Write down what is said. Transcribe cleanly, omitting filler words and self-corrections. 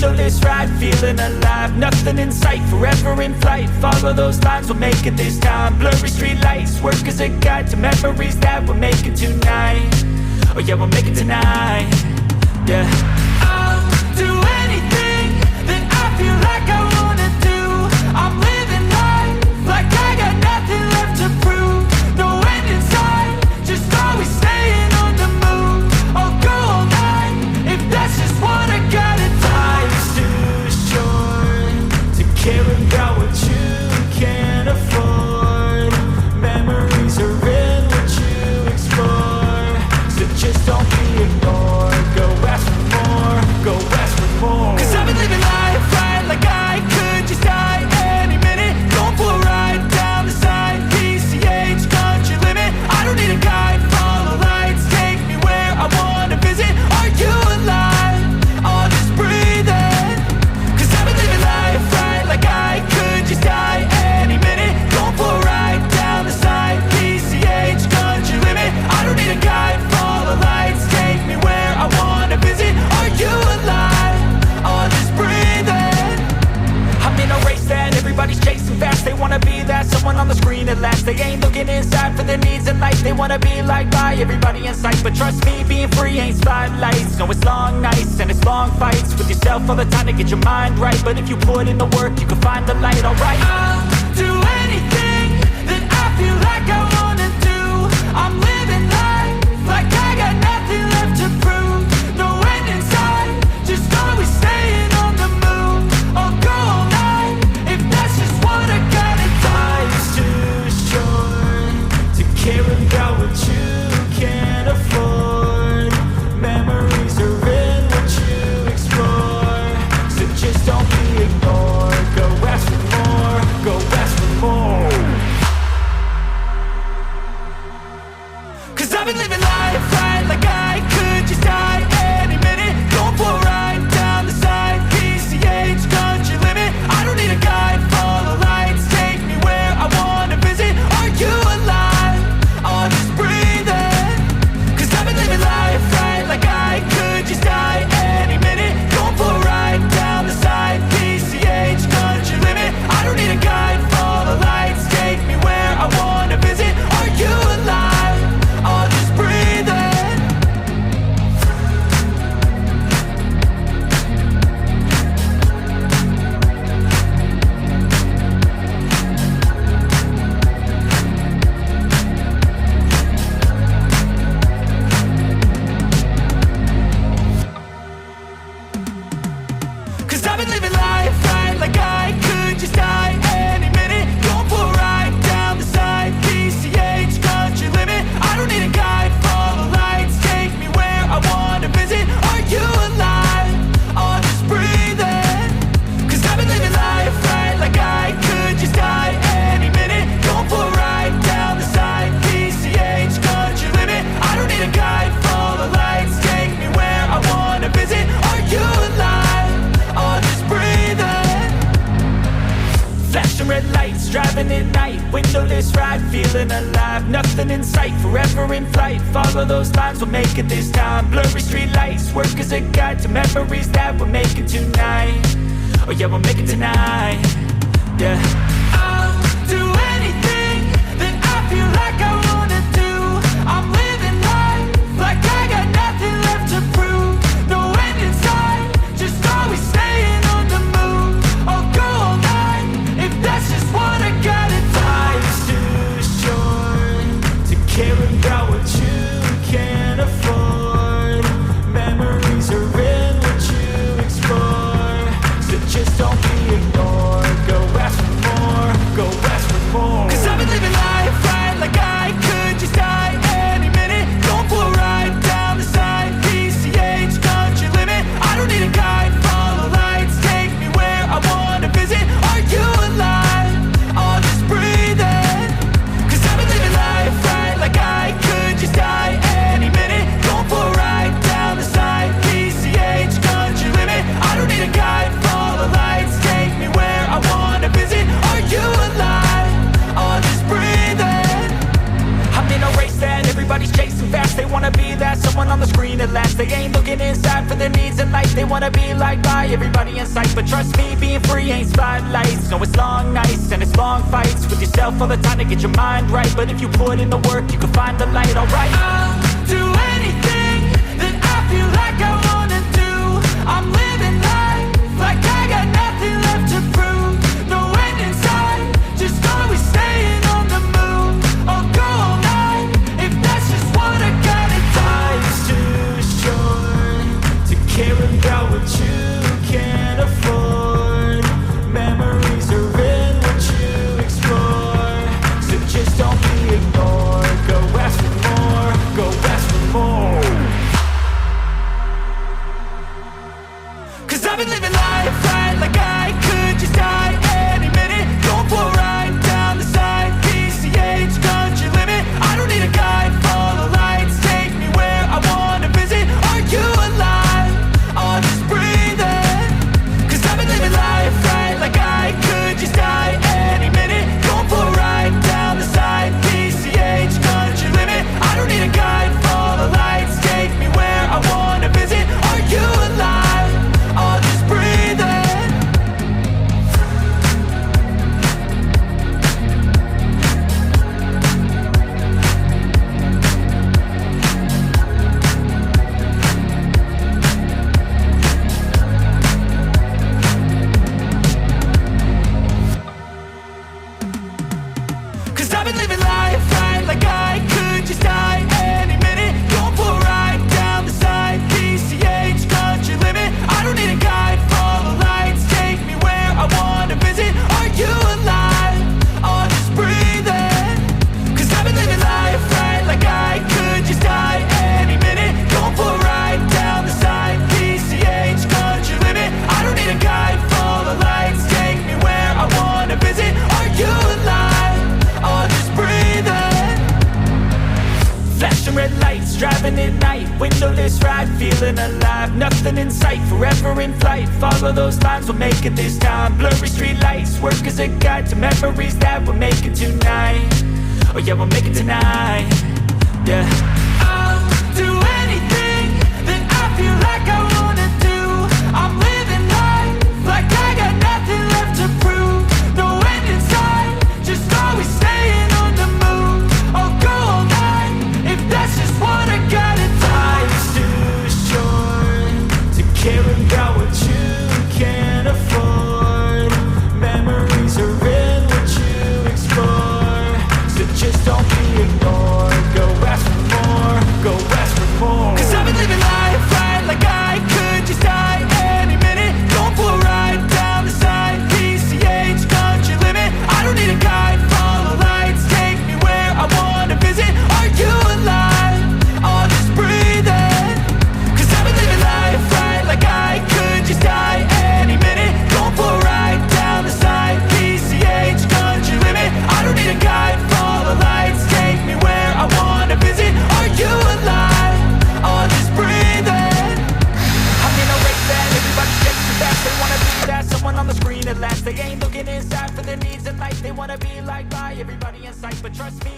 window this ride, feeling alive. Nothing in sight, forever in flight. Follow those lines, we'll make it this time. Blurry street lights, work as a guide to memories that we're making tonight. Oh yeah, we'll make it tonight. Yeah, I'll do anything that I feel like I wanna do. I'm living life like I got nothing left to prove. No end in sight, just always staying on the move. I'll go all night if that's just what I gotta do. Life's too short to care about what you can't afford. Memories are in what you explore, so just don't be ignored. Go ask for more, go ask for more. 'Cause I've been living life right like I could just die any minute. Going for a ride down the side, PCH, country limit. I don't need a guide, follow lights, take me where I wanna visit. Are you alive? I'll just breathe in. 'Cause I've been living life right like I could just die any minute. Going for a ride down the side, PCH, country limit. I don't need a guide, follow lights, take me where I wanna visit. Are you alive? I'll just breathe in. I'm in a race that everybody's chasing fast. They wanna be that someone on the screen at last. They ain't looking inside for their needs in life. They wanna be liked by everybody in sight. But trust me, being free ain't spotlights. No, it's long nights and it's long fights with yourself all the time to get your mind right. But if you put in the work, you can find the light, alright? I'll do anything that I feel like I wanna do. I'm living life like I got nothing left to prove. No end in sight, just always staying on the move. I'll go all night if that's just what I gotta do. Life's too short to care about what you can't afford. Memories are in what you explore, so just don't be ignored. Go ask for more, go ask for more. 'Cause I've been living life right like I could just die any minute. Going for a ride down the side, PCH, country limit. I don't need a guide, follow lights, take me where I wanna visit. Are you alive? I'll just breathe in. 'Cause I've been living life right like I could just die any minute. Going for a ride down the side, PCH, country limit. I don't need a guide, follow lights, take me where I wanna visit. Are you alive? I'll just breathe in. 'Cause I've been living life right like I could just die any minute. Going for a ride down the side, PCH, country limit. I don't need a guide, follow lights, take me where I wanna visit. Are you alive? I'll just breathe in. 'Cause I've been living life right like I could just die any minute. Going for a ride down the side, PCH, country limit. I don't need a guide, follow lights, take me where I wanna visit. Are you alive? I'll just breathe in. Flashing red lights, driving at night. Windowless ride, feeling alive. Nothing in sight, forever in flight. Follow those lines, we'll make it this time. Blurry street lights, work as a guide to memories that we're making tonight. Oh yeah, we'll make it tonight. Yeah, I'll do anything that I feel like I wanna do. I'm living life like I got nothing left to prove. No end in sight, just always staying on the move. I'll go all night if that's just what I gotta do. Life's too short to care about what you can't afford. Memories are in what you explore, so just don't be ignored. Go ask for more, go ask for more. 'Cause I've been living life right like I could just die any minute. Going for a ride down the side, PCH, country limit. I don't need a guide, follow lights, take me where I wanna visit. Are you alive? I'll just breathe in. 'Cause I've been living life right like I could just die any minute. Going for a ride down the side, PCH, country limit. I don't need a guide, follow lights, take me where I wanna visit. Are you alive? I'll just breathe in. I'm in a race that everybody's chasing fast. They wanna be that someone on the screen at last. They ain't looking inside for for their needs in life. They wanna be liked by everybody in sight. But trust me, being free ain't spotlights. No, it's long nights and it's long fights with yourself all the time to get your mind right. But if you put in the work, you can find the light, alright. I'll do anything that I feel like I wanna do. I'm living life like I got nothing left to prove. No end in sight, just always staying on the move. I'll go all night if that's just what I gotta do. Life's too short to care about what you can't afford. Memories are in what you explore, so just don't be ignored. Go ask for more, go ask for more. 'Cause I've been living life right like I could just die any minute. Going for a ride down the side, PCH, country limit. I don't need a guide, follow lights, take me where I wanna visit. Are you alive? Or just breathing? 'Cause I've been living life right like I could just die any minute. Going for a ride down the side, PCH, country limit. I don't need a guide, follow lights, take me where I wanna visit. Are you alive? Or just breathing? 'Cause I've been living life right like I could just die any minute. Going for a ride down the side, PCH, country limit. I don't need a guide, follow lights, take me where I wanna visit. Are you alive? Or just breathing? 'Cause I've been living life right like I could just die any minute. Going for a ride down the side, PCH, country limit. I don't need a guide, follow lights, take me where I wanna visit. Are you alive? Or just breathing? Flashing red lights, driving at night, windowless ride, feeling alive. Nothing in sight, forever in flight. Follow those lines, we'll make it this time. Blurry street lights, work as a guide to memories that we're making tonight. Oh yeah, we'll make it tonight. Yeah. I'll do anything that I feel like I wanna do. I'm living life like I got nothing left to prove. No end in sight, just always staying on the move. I'll go all night if that's just what I gotta do. Life's too short to care about what you can't afford. Memories are in what you explore, so just don't be ignored. Go ask for more, go ask for more. 'Cause I've been living life right like I could just die any minute. Going for a ride down the side, PCH, country limit. I don't need a guide, follow lights, take me where I wanna visit. Are you alive? Or just breathing? 'Cause I've been living life right like I could just die any minute. Going for a ride down the side, PCH, country limit. I don't need a guide, follow lights, take me where I wanna visit. Are you alive? Or just breathing? I'm in a race that everybody's chasing fast. They wanna be that someone on the screen at last. They ain't looking inside for their needs in life. They wanna be liked by everybody in sight. But trust me,